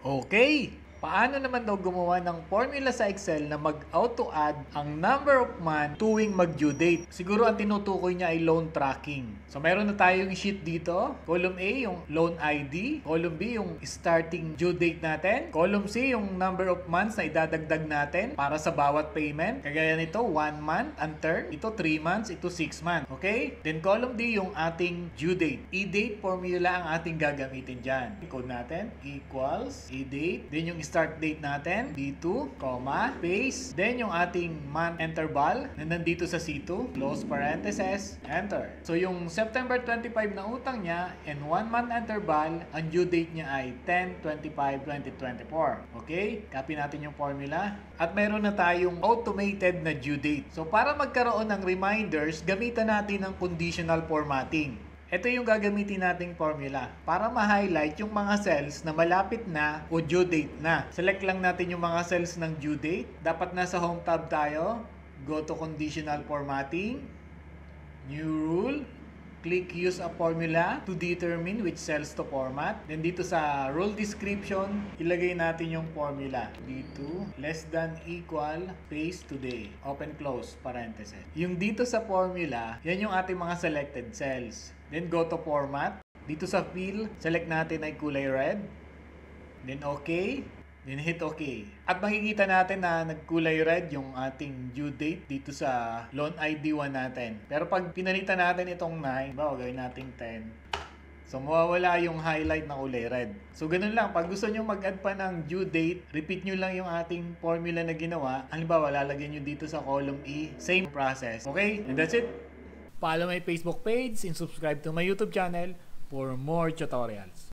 Okay, paano naman daw gumawa ng formula sa Excel na mag-auto-add ang number of month tuwing mag-due date? Siguro ang tinutukoy niya ay loan tracking. So meron na tayong sheet dito. Column A yung loan ID, column B yung starting due date natin, column C yung number of months na idadagdag natin para sa bawat payment. Kagaya nito, 1 month ang term, ito 3 months, ito 6 months. Okay? Then column D yung ating due date. E-date formula ang ating gagamitin dyan. Code natin, equals E-date, then yung start date natin, D2, comma, space, then yung ating month interval na nandito sa C2, close parenthesis, enter. So yung September 25 na utang niya and 1 month interval, ang due date niya ay 10/25/2024. Okay? Copy natin yung formula. At meron na tayong automated na due date. So para magkaroon ng reminders, gamitan natin ng conditional formatting. Ito yung gagamitin nating formula para ma-highlight yung mga cells na malapit na o due date na. Select lang natin yung mga cells ng due date. Dapat nasa home tab tayo. Go to conditional formatting. New rule. Click use a formula to determine which cells to format. Then dito sa rule description, ilagay natin yung formula. D2 less than equal space today. Open close parenthesis. Yung dito sa formula, yan yung ating mga selected cells. Then go to format. Dito sa fill, select natin ay kulay red. Then okay. Then hit OK. At makikita natin na nagkulay red yung ating due date dito sa loan ID 1 natin. Pero pag pinalitan natin itong 9, gawin natin 10. So mawawala yung highlight na kulay red. So ganun lang, pag gusto nyo mag-add pa ng due date, repeat nyo lang yung ating formula na ginawa. Halimbawa, lalagyan nyo dito sa column E, same process. Okay? And that's it. Follow my Facebook page and subscribe to my YouTube channel for more tutorials.